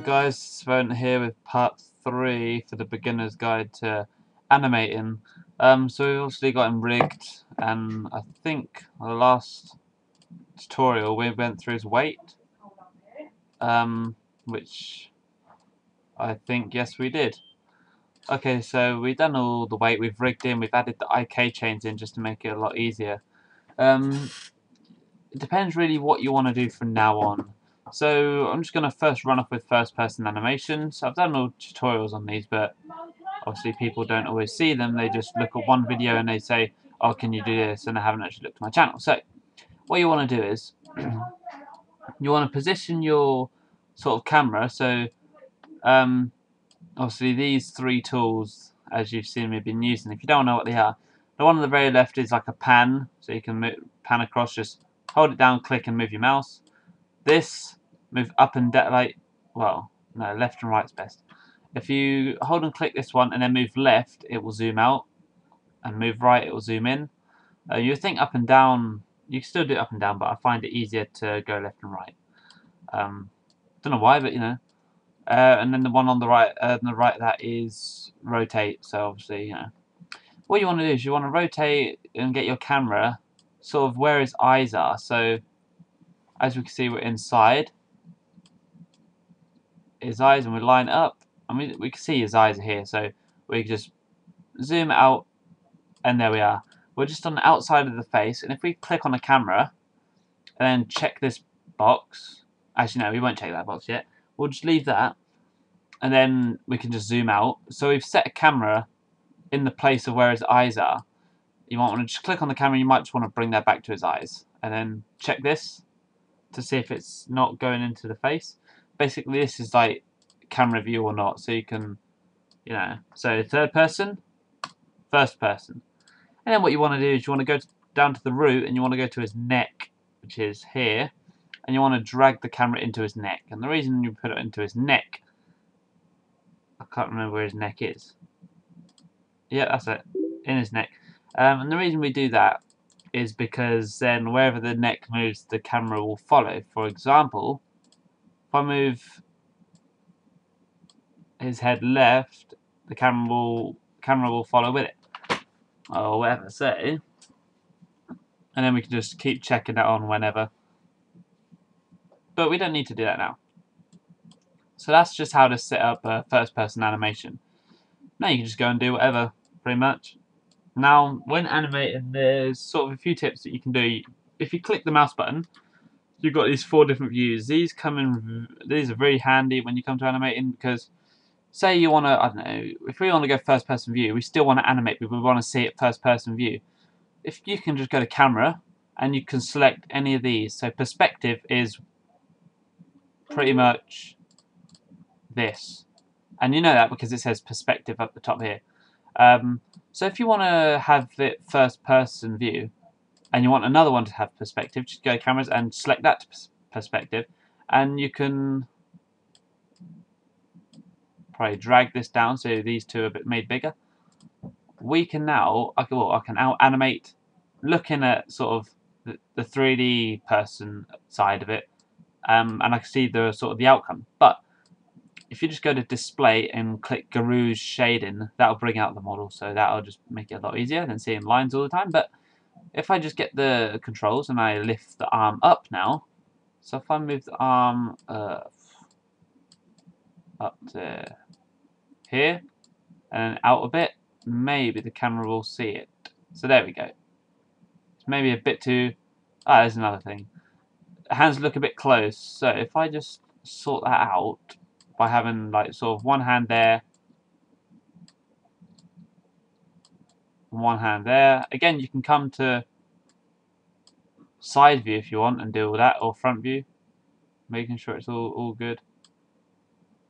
guys, Svent here with part 3 for the beginner's guide to animating. So we've obviously got him rigged, and I think the last tutorial we went through his weight, which I think, yes, we did. Okay, so we've done all the weight, we've rigged in, we've added the IK chains in just to make it a lot easier. It depends really what you want to do from now on. So I'm just going to first run off with first person animation. So I've done all tutorials on these, but obviously people don't always see them. They just look at one video and they say, oh, can you do this? And they haven't actually looked at my channel. So what you want to do is you want to position your sort of camera. So obviously these three tools, as you've seen me been using, if you don't know what they are, the one on the very left is like a pan, so you can pan across, just hold it down, click and move your mouse. This, move up and down, like, well, no, left and right's best. If you hold and click this one and then move left, it will zoom out, and move right, it will zoom in. You think up and down, you can still do it up and down, but I find it easier to go left and right. Don't know why, but you know. And then the one on the right, that is rotate. So obviously, you know, what you want to do is you want to rotate and get your camera sort of where his eyes are. So as we can see, we're inside his eyes, and we line up, and we can see his eyes are here. So we can just zoom out, and there we are. We're just on the outside of the face, and if we click on the camera and then check this box, actually no, we won't check that box yet. We'll just leave that, and then we can just zoom out. So we've set a camera in the place of where his eyes are. You might want to just click on the camera. You might just want to bring that back to his eyes, and then check this to see if it's not going into the face. Basically, this is like camera view or not, so you can, you know, so third person, first person. And then what you want to do is you want to go down to the root, and you want to go to his neck, which is here, and you want to drag the camera into his neck. And the reason you put it into his neck, I can't remember where his neck is. Yeah, that's it, in his neck. And the reason we do that is because then wherever the neck moves, the camera will follow. For example, if I move his head left, the camera will follow with it, or whatever. So, and then we can just keep checking that on whenever. But we don't need to do that now. So that's just how to set up a first-person animation. Now you can just go and do whatever, pretty much. Now, when animating, there's sort of a few tips that you can do. If you click the mouse button, you've got these 4 different views. These are very handy when you come to animating, because say you want to, I don't know, if we want to go first person view, we still want to animate, but we want to see it first person view. If you can just go to camera and you can select any of these. So perspective is pretty much this, and you know that because it says perspective up the top here. So if you want to have it first person view and you want another one to have perspective, just go to cameras and select that to perspective, and you can probably drag this down so these two are a bit made bigger. We can now, I can now animate looking at sort of the 3D person side of it, and I can see the sort of the outcome. But if you just go to display and click Guru's shading, that'll bring out the model, so that'll just make it a lot easier than seeing lines all the time. But if I just get the controls and I lift the arm up now, so if I move the arm up to here and out a bit, maybe the camera will see it. So there we go. It's maybe a bit too... Ah, there's another thing. The hands look a bit close, so if I just sort that out by having like sort of one hand there, one hand there. Again, you can come to side view if you want and do all that, or front view, making sure it's all good.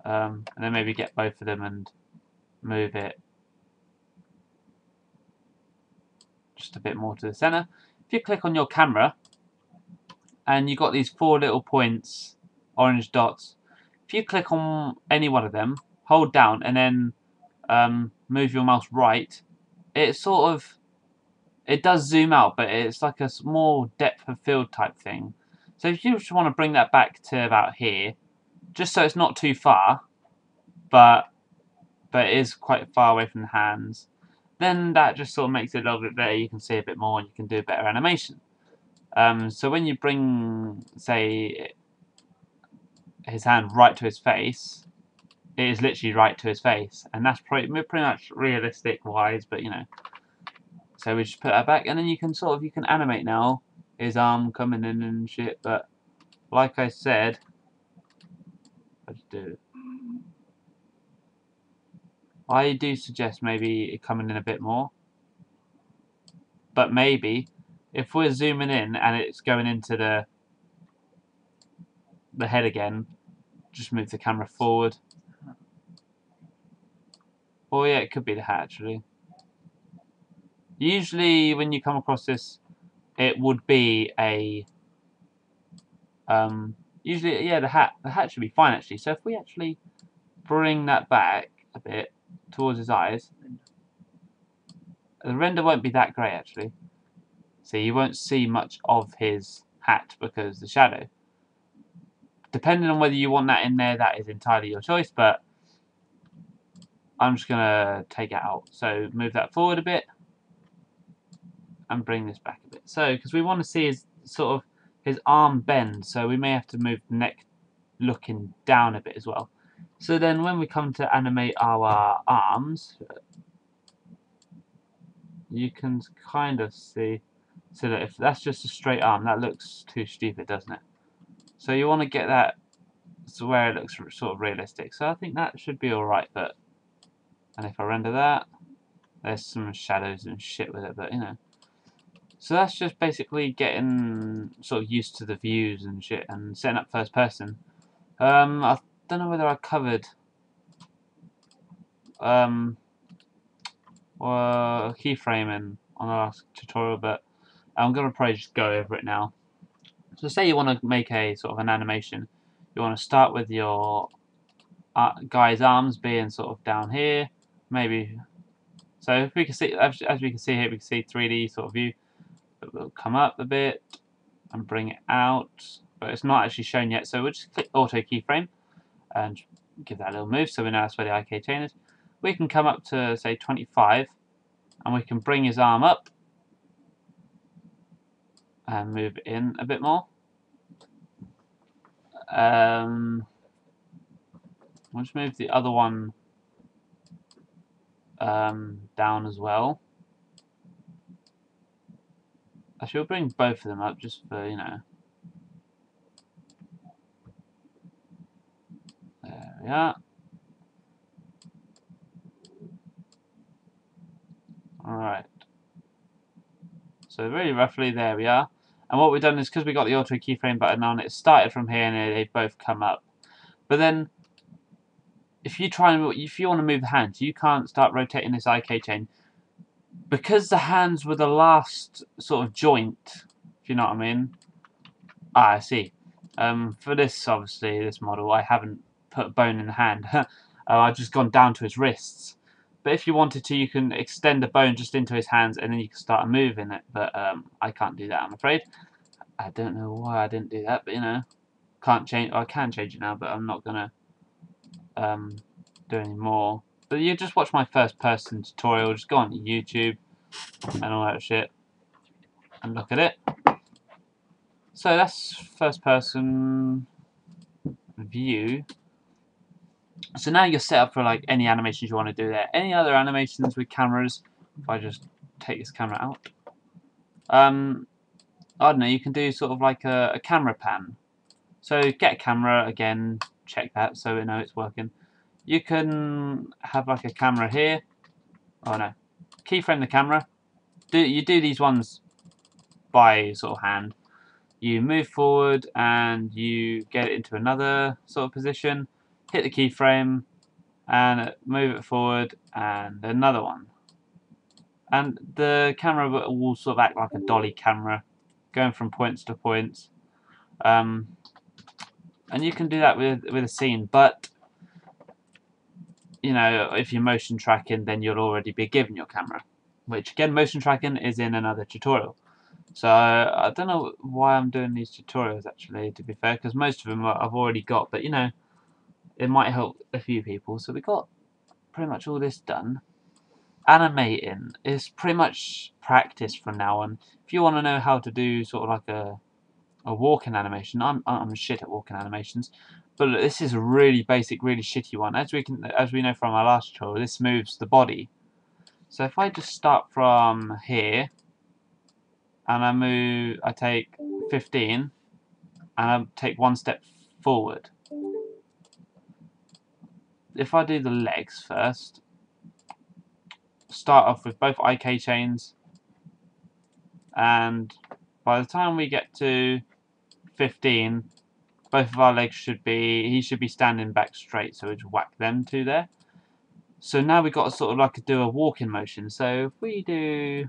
And then maybe get both of them and move it just a bit more to the center. If you click on your camera and you've got these 4 little points, orange dots, if you click on any one of them, hold down and then move your mouse right, it sort of, it does zoom out, but it's like a more depth of field type thing. So if you just want to bring that back to about here, just so it's not too far, but it is quite far away from the hands. Then that just sort of makes it a little bit better. You can see a bit more and you can do a better animation. So when you bring, say, his hand right to his face, it is literally right to his face, and that's pretty much realistic wise, but you know. So we just put that back, and then you can animate now his arm coming in and shit. But like I said, I do suggest maybe it coming in a bit more. But maybe if we're zooming in and it's going into the head again, just move the camera forward. Oh yeah, it could be the hat actually. Usually when you come across this, it would be a usually yeah, the hat should be fine actually. So if we actually bring that back a bit towards his eyes, the render won't be that great actually. So you won't see much of his hat because the shadow. Depending on whether you want that in there, that is entirely your choice, but I'm just going to take it out. So move that forward a bit and bring this back a bit. So, because we want to see his his arm bend, so we may have to move the neck looking down a bit as well. So then when we come to animate our arms, you can kind of see, so that if that's just a straight arm, that looks too stupid, doesn't it? So you want to get that to where it looks sort of realistic. So I think that should be alright, but, and if I render that, there's some shadows and shit with it, but you know. So that's just basically getting sort of used to the views and shit and setting up first person. I don't know whether I covered keyframing on the last tutorial, but I'm gonna probably just go over it now. So say you want to make a sort of an animation. You want to start with your guy's arms being sort of down here, maybe. So if we can see, as we can see here, we can see 3D sort of view. But we'll come up a bit and bring it out, but it's not actually shown yet. So we'll just click Auto Keyframe and give that a little move, so we know that's where the IK chain is. We can come up to say 25, and we can bring his arm up and move it in a bit more. We'll just move the other one down as well. Actually, we'll bring both of them up just for, you know. There we are. Alright. So very roughly, there we are. And what we've done is, because we got the auto keyframe button on, it started from here and they both come up. But then, if you want to move the hands, you can't start rotating this IK chain. Because the hands were the last sort of joint, if you know what I mean. I see. For this, obviously, this model, I haven't put a bone in the hand. I've just gone down to his wrists. But if you wanted to, you can extend the bone just into his hands, and then you can start moving it. But I can't do that, I'm afraid. I don't know why I didn't do that, but you know, can't change. I can change it now, but I'm not gonna do any more. But you just watch my first-person tutorial. Just go on YouTube and all that shit, and look at it. So that's first-person view. So now you're set up for like any animations you want to do there. Any other animations with cameras? If I just take this camera out, I don't know. You can do sort of like a camera pan. So get a camera again. Check that so we know it's working. You can have like a camera here. Oh no, keyframe the camera. You do these ones by sort of hand. You move forward and you get it into another sort of position. Hit the keyframe and move it forward and another one. And the camera will sort of act like a dolly camera, going from points to points. And you can do that with a scene, but you know, if you're motion tracking, then you'll already be given your camera, which again, motion tracking is in another tutorial. So I don't know why I'm doing these tutorials actually, to be fair, because most of them I've already got, but you know, it might help a few people. So we got pretty much all this done. Animating is pretty much practice from now on. If you want to know how to do sort of like a walking animation, I'm shit at walking animations, but look, this is a really basic, really shitty one. As we know from our last tutorial, this moves the body. So if I just start from here and I take 15 and I take one step forward. If I do the legs first, start off with both IK chains, and by the time we get to 15, both of our legs he should be standing back straight, so we just whack them two there. So now we've got to sort of like do a walking motion. So if we do,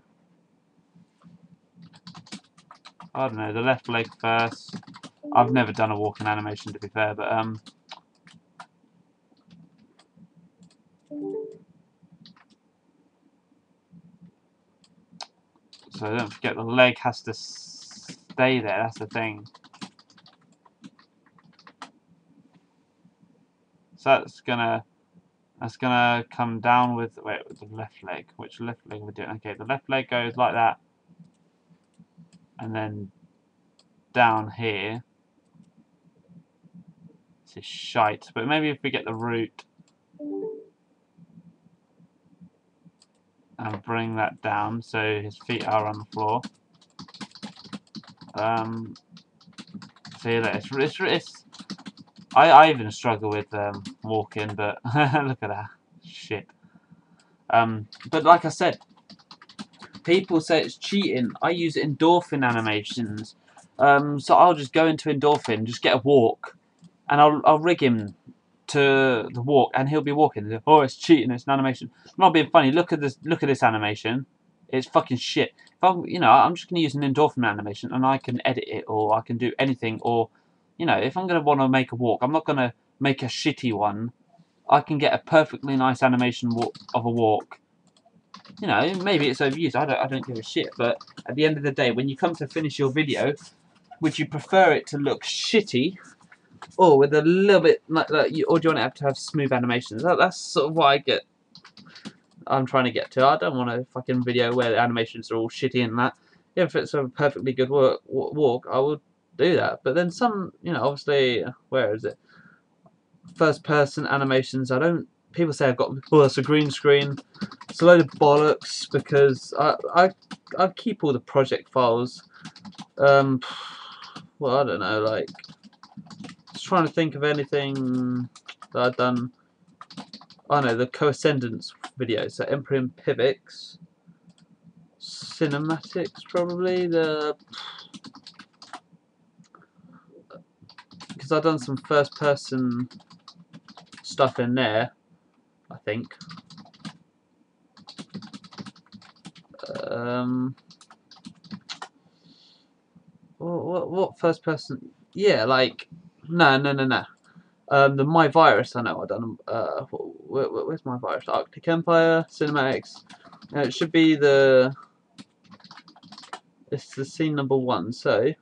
I don't know, the left leg first. I've never done a walking animation, to be fair, but so don't forget the leg has to stay there, that's the thing. So that's gonna come down with the left leg. Which left leg we're doing? Okay, the left leg goes like that, and then down here. This is shite, but maybe if we get the root and bring that down so his feet are on the floor. See that it's I even struggle with walking, but look at that shit. But like I said, people say it's cheating. I use endorphin animations, so I'll just go into endorphin, just get a walk, and I'll rig him to the walk, and he'll be walking. Oh, it's cheating! It's an animation. I'm not being funny. Look at this. Look at this animation. It's fucking shit. If I'm just gonna use an endorphin animation, and I can edit it, or I can do anything, or, if I'm gonna want to make a walk, I'm not gonna make a shitty one. I can get a perfectly nice animation of a walk. Maybe it's overused. I don't give a shit. But at the end of the day, when you come to finish your video, would you prefer it to look shitty, or with a little bit like that, or do you want it to have smooth animations? That's sort of what I'm trying to get to. I don't want a fucking video where the animations are all shitty and that. If it's a perfectly good walk, I would do that. But then some, obviously, where is it? First person animations, people say I've got, that's a green screen. It's a load of bollocks, because I keep all the project files. Well, I don't know, like, just trying to think of anything that I've done. I know the co-ascendance videos, so Emperor and Pivx, cinematics probably, because I've done some first person stuff in there, I think. What first person? Yeah, like, no. The My Virus, I know I've done. Where's My Virus? Arctic Empire, cinematics. It should be it's the scene number 1. So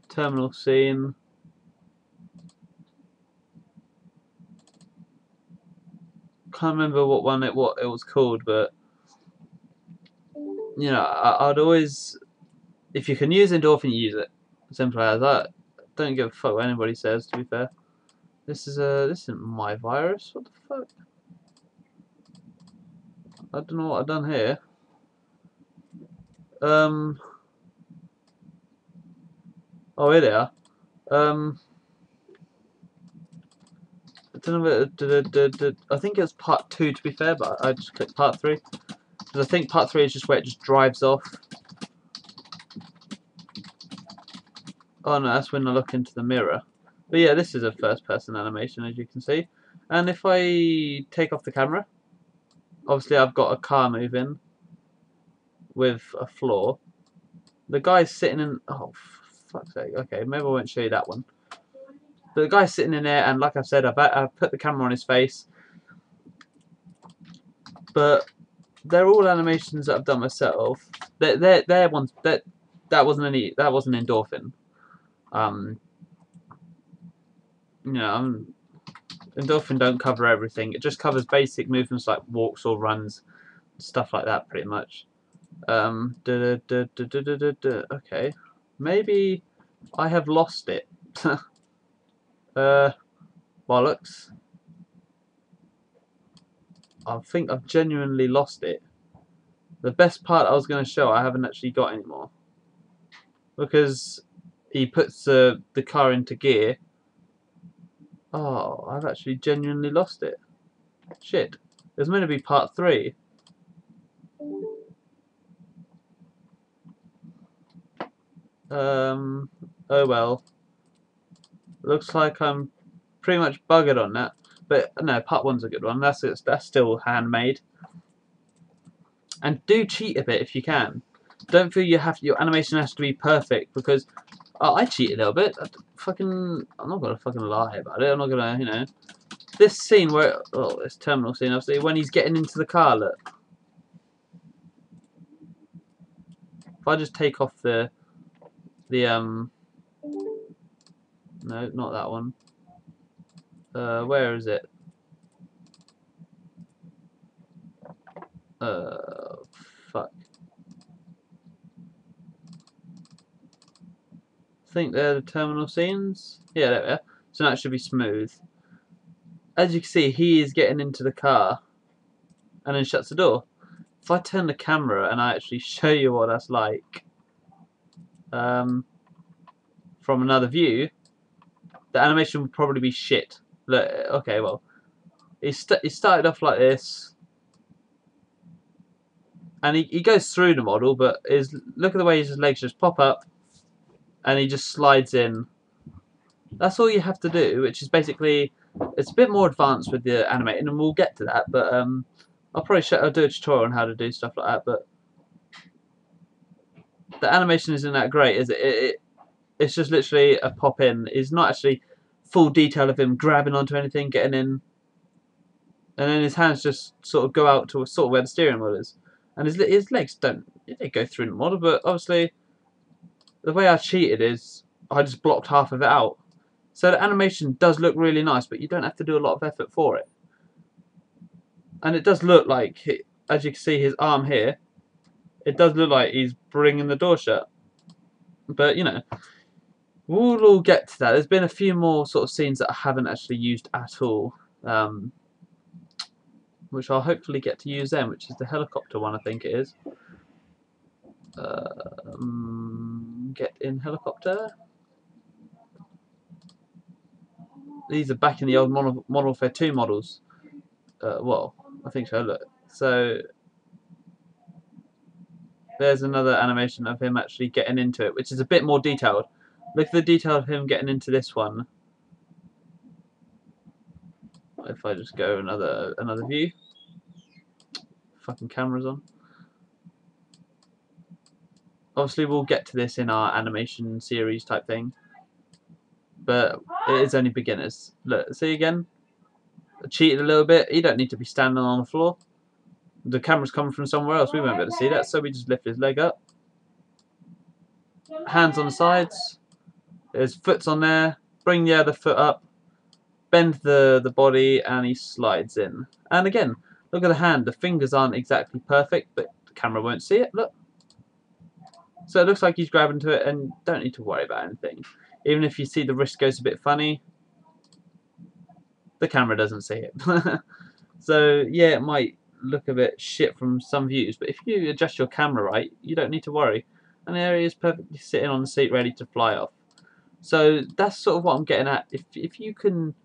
terminal scene. Can't remember what it was called, but I'd always, if you can use Endorphin, use it. Simple as that. Don't give a fuck what anybody says, to be fair. This isn't My Virus. What the fuck? I don't know what I've done here. Oh, here they are. I don't know. I think it was part 2, to be fair, but I just clicked part 3 because I think part 3 is just where it just drives off. Oh no, that's when I look into the mirror. But yeah, this is a first-person animation, as you can see. And if I take off the camera, obviously I've got a car moving with a floor. The guy's sitting in. Oh, fuck's sake. Okay, maybe I won't show you that one. But the guy's sitting in there, and like I said, I've put the camera on his face. But they're all animations that I've done myself. They're ones that wasn't Endorphin. Endorphin don't cover everything. It just covers basic movements like walks or runs, stuff like that, pretty much. Okay, maybe I have lost it. Bollocks. I think I've genuinely lost it. The best part I was going to show I haven't actually got anymore. Because he puts the car into gear. Oh, I've actually genuinely lost it. Shit. There's meant to be part 3. Oh well. Looks like I'm pretty much buggered on that. But no, part 1's a good one. That's still handmade. And do cheat a bit if you can. Don't feel your animation has to be perfect, because I cheat a little bit. I'm not gonna fucking lie about it. I'm not gonna, this scene where this terminal scene, obviously, when he's getting into the car. Look, if I just take off the no, not that one. Where is it? Fuck. I think they're the terminal scenes. Yeah, there we are. So now it should be smooth. As you can see, he is getting into the car and then shuts the door. If I turn the camera and I actually show you what that's like from another view, the animation would probably be shit. Look, okay, well, it started off like this, and he goes through the model, but look at the way his legs just pop up, and he just slides in. That's all you have to do, which is basically, it's a bit more advanced with the animating, and we'll get to that. But I'll do a tutorial on how to do stuff like that. But the animation isn't that great, is it? It's just literally a pop in. It's not actually full detail of him grabbing onto anything, getting in, and then his hands just sort of go out to sort of where the steering wheel is, and his legs they go through the model. But obviously, the way I cheated is I just blocked half of it out. So the animation does look really nice, but you don't have to do a lot of effort for it. And it does look like, as you can see his arm here, it does look like he's bringing the door shut. But, we'll all get to that. There's been a few more sort of scenes that I haven't actually used at all, which I'll hopefully get to use then, which is the helicopter one, I think it is. Get in helicopter. These are back in the old Modern Warfare 2 models. Well, I think so. Look, so there's another animation of him actually getting into it, which is a bit more detailed. Look at the detail of him getting into this one. If I just go another view, fucking camera's on. Obviously, we'll get to this in our animation series type thing, but it is only beginners. Look, see again. I cheated a little bit. You don't need to be standing on the floor. The camera's coming from somewhere else. We won't be able to see that, so we just lift his leg up. Hands on the sides. His foot's on there. Bring the other foot up. Bend the body, and he slides in. And again, look at the hand. The fingers aren't exactly perfect, but the camera won't see it. Look. So it looks like he's grabbing to it, and don't need to worry about anything. Even if you see the wrist goes a bit funny, the camera doesn't see it. So yeah, it might look a bit shit from some views, but if you adjust your camera right, you don't need to worry. And there he is, perfectly sitting on the seat, ready to fly off. So that's sort of what I'm getting at. If you can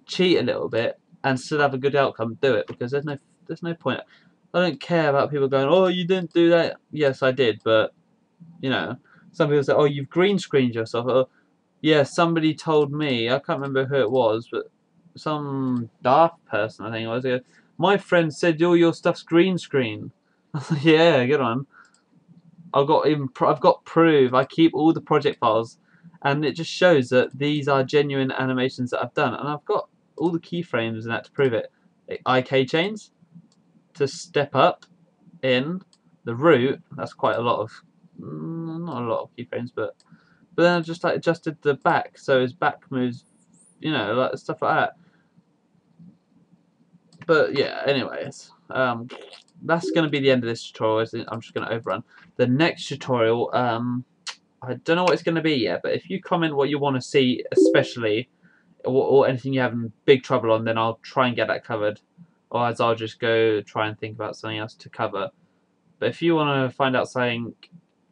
cheat a little bit and still have a good outcome, do it, because there's no point. I don't care about people going, oh, you didn't do that. Yes, I did, but some people say, oh, you've green screened yourself. Or, yeah, somebody told me, I can't remember who it was, but some daft person, I think it was. My friend said all your stuff's green screen. I was like, yeah, good on. I've got proof. I keep all the project files, and it just shows that these are genuine animations that I've done, and I've got all the keyframes and that to prove it. IK chains to step up in the root. That's quite a lot of, not a lot of keyframes, but then I just like adjusted the back, so his back moves, like stuff like that. But yeah, anyways, that's going to be the end of this tutorial. I'm just going to overrun. The next tutorial, I don't know what it's going to be yet, but if you comment what you want to see, especially, or anything you're having big trouble on, then I'll try and get that covered. Otherwise, I'll just go try and think about something else to cover. But if you want to find out something,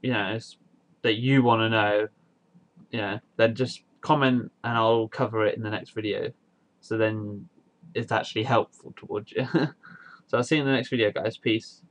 that you want to know, then just comment and I'll cover it in the next video. So then it's actually helpful towards you. So I'll see you in the next video, guys. Peace.